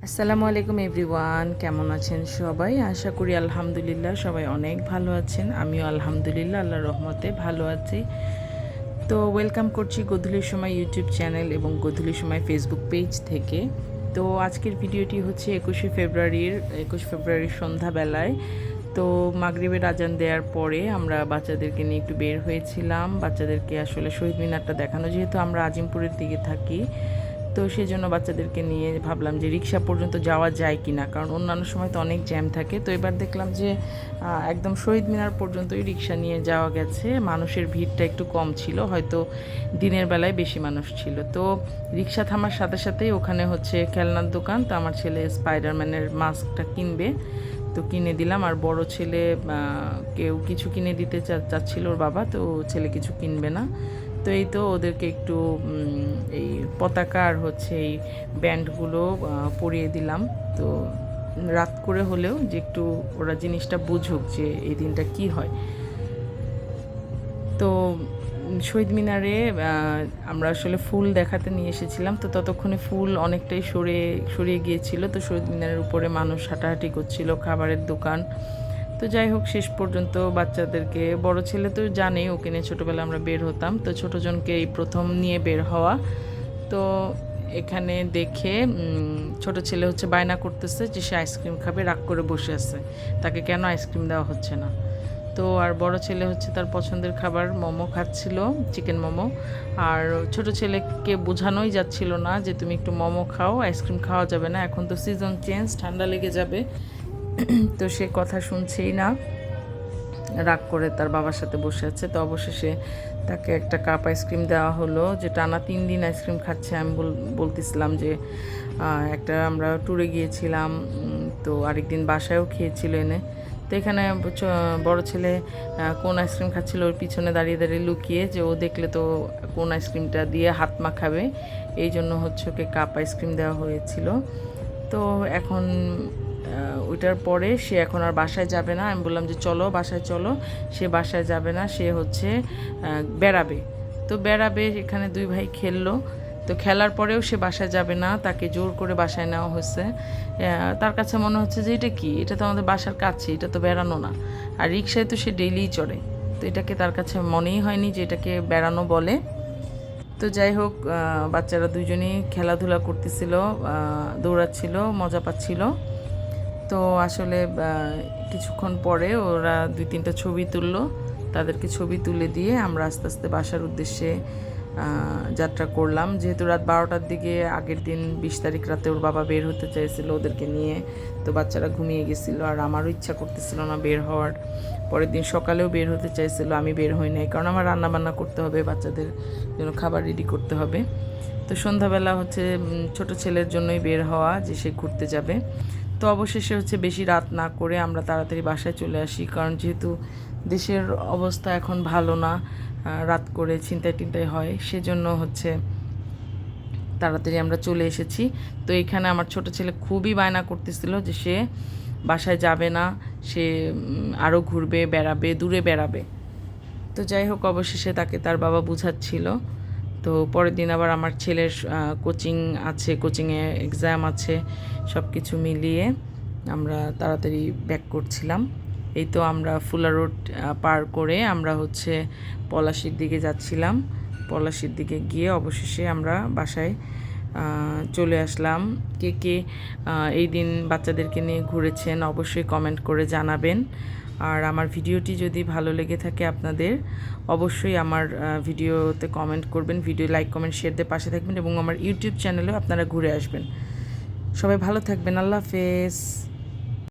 আসসালামু আলাইকুম এভরিওয়ান, কেমন আছেন সবাই? আশা করি আলহামদুলিল্লাহ সবাই অনেক ভালো আছেন। আমিও আলহামদুলিল্লাহ আল্লাহর রহমতে ভালো আছি। তো ওয়েলকাম করছি গোধূলির সময় ইউটিউব চ্যানেল এবং গোধূলির সময় ফেসবুক পেজ থেকে। তো আজকের ভিডিওটি হচ্ছে 21শে ফেব্রুয়ারির সন্ধ্যাবেলায়। তো মাগরিবের আজান দেওয়ার পরে আমরা বাচ্চাদেরকে নিয়ে একটু বের হয়েছিলাম। বাচ্চাদেরকে আসলে শহীদ মিনারটা দেখানো, যেহেতু আমরা আজিমপুরের দিকে থাকি, তো সেই জন্য বাচ্চাদেরকে নিয়ে ভাবলাম যে রিক্সা পর্যন্ত যাওয়া যায় কি না, কারণ অন্যান্য সময় তো অনেক জ্যাম থাকে। তো এবার দেখলাম যে একদম শহীদ মিনার পর্যন্তই রিক্সা নিয়ে যাওয়া গেছে। মানুষের ভিড়টা একটু কম ছিল, হয়তো দিনের বেলায় বেশি মানুষ ছিল। তো রিক্সা থামার সাথে সাথেই ওখানে হচ্ছে খেলনার দোকান। তো আমার ছেলে স্পাইডারম্যানের মাস্কটা কিনবে, তো কিনে দিলাম। আর বড় ছেলে কেউ কিছু কিনে দিতে চাচ্ছিল ওর বাবা, তো ছেলে কিছু কিনবে না। তো এই তো ওদেরকে একটু এই পতাকা আর হচ্ছে এই ব্যান্ডগুলো পরিয়ে দিলাম। তো রাত করে হলেও যে একটু ওরা জিনিসটা বুঝুক যে এই দিনটা কি হয়। তো শহীদ মিনারে আমরা আসলে ফুল দেখাতে নিয়ে এসেছিলাম, তো ততক্ষণে ফুল অনেকটাই সরিয়ে গিয়েছিল। তো শহীদ মিনারের উপরে মানুষ হাঁটাহাঁটি করছিল, খাবারের দোকান। তো যাই হোক, শেষ পর্যন্ত বাচ্চাদেরকে, বড় ছেলে তো জানেই, ওকে নিয়ে ছোটোবেলা আমরা বের হতাম, তো ছোটোজনকে এই প্রথম নিয়ে বের হওয়া। তো এখানে দেখে ছোট ছেলে হচ্ছে বায়না করতেছে যে সে আইসক্রিম খাবে, রাগ করে বসে আছে, তাকে কেন আইসক্রিম দেওয়া হচ্ছে না। তো আর বড় ছেলে হচ্ছে তার পছন্দের খাবার মোমো খাচ্ছিল, চিকেন মোমো। আর ছোট ছেলেকে বোঝানোই যাচ্ছিল না যে তুমি একটু মোমো খাও, আইসক্রিম খাওয়া যাবে না, এখন তো সিজন চেঞ্জ, ঠান্ডা লেগে যাবে। তো সে কথা শুনছেই না, রাগ করে তার বাবার সাথে বসে আছে। তো অবশেষে তাকে একটা কাপ আইসক্রিম দেওয়া হলো, যে টানা 3 দিন আইসক্রিম খাচ্ছে। আমি বলতেছিলাম যে একটা আমরা ট্যুরে গিয়েছিলাম, তো আরেকদিন বাসায়ও খেয়েছিল এনে। তো এখানে বড় ছেলে কোন আইসক্রিম খাচ্ছিল ওর পিছনে দাঁড়িয়ে দাঁড়িয়ে লুকিয়ে, যে ও দেখলে তো কোন আইসক্রিমটা দিয়ে হাত মাখাবে, এই জন্য হচ্ছে ওকে কাপ আইসক্রিম দেওয়া হয়েছিল। তো এখন ওইটার পরে সে এখন আর বাসায় যাবে না। আমি বললাম যে চলো বাসায় চলো, সে বাসায় যাবে না, সে হচ্ছে বেড়াবে। তো বেড়াবে, এখানে দুই ভাই খেললো। তো খেলার পরেও সে বাসায় যাবে না, তাকে জোর করে বাসায় নেওয়া হয়েছে। তার কাছে মনে হচ্ছে যে এটা কি, এটা তো আমাদের বাসার কাছে, এটা তো বেড়ানো না। আর রিক্সায় তো সে ডেইলিই চড়ে, তো এটাকে তার কাছে মনেই হয়নি যে এটাকে বেড়ানো বলে। তো যাই হোক, বাচ্চারা দুজনেই খেলাধুলা করতেছিল, দৌড়াচ্ছিল, মজা পাচ্ছিল। তো আসলে কিছুক্ষণ পরে ওরা 2-3টা ছবি তুললো। তাদেরকে ছবি তুলে দিয়ে আমরা আস্তে আস্তে বাসার উদ্দেশ্যে যাত্রা করলাম। যেহেতু রাত 12টার দিকে, আগের দিন 20 তারিখ রাতে ওর বাবা বের হতে চাইছিল ওদেরকে নিয়ে, তো বাচ্চারা ঘুমিয়ে গেছিলো। আর আমারও ইচ্ছা করতেছিল না বের হওয়ার। পরের দিন সকালেও বের হতে চাইছিল, আমি বের হই নাই, কারণ আমার রান্না বান্না করতে হবে, বাচ্চাদের জন্য খাবার রেডি করতে হবে। তো সন্ধ্যাবেলা হচ্ছে ছোট ছেলের জন্যই বের হওয়া, যে সে ঘুরতে যাবে। তো অবশেষে হচ্ছে বেশি রাত না করে আমরা তাড়াতাড়ি বাসায় চলে আসি, কারণ যেহেতু দেশের অবস্থা এখন ভালো না, রাত করে ছিনতাই টিনতাই হয়, সেজন্য হচ্ছে তাড়াতাড়ি আমরা চলে এসেছি। তো এখানে আমার ছোট ছেলে খুবই বায়না করতেছিল যে সে বাসায় যাবে না, সে আরও ঘুরবে, বেড়াবে, দূরে বেড়াবে। তো যাই হোক, অবশেষে তাকে তার বাবা বুঝাচ্ছিল। তো পরের দিন আবার আমার ছেলের কোচিং আছে, কোচিংয়ে এক্সাম আছে, সব কিছু মিলিয়ে আমরা তাড়াতাড়ি ব্যাক করছিলাম। এই তো আমরা ফুলা রোড পার করে আমরা হচ্ছে পলাশীর দিকে যাচ্ছিলাম। পলাশীর দিকে গিয়ে অবশেষে আমরা বাসায় চলে আসলাম। কে কে এই দিন বাচ্চাদেরকে নিয়ে ঘুরেছেন অবশ্যই কমেন্ট করে জানাবেন। আর আমার ভিডিওটি যদি ভালো লেগে থাকে আপনাদের, অবশ্যই আমার ভিডিওতে কমেন্ট করবেন, ভিডিও লাইক কমেন্ট শেয়ার দিয়ে পাশে থাকবেন, এবং আমার ইউটিউব চ্যানেলেও আপনারা ঘুরে আসবেন। সবাই ভালো থাকবেন, আল্লাহ হাফেজ।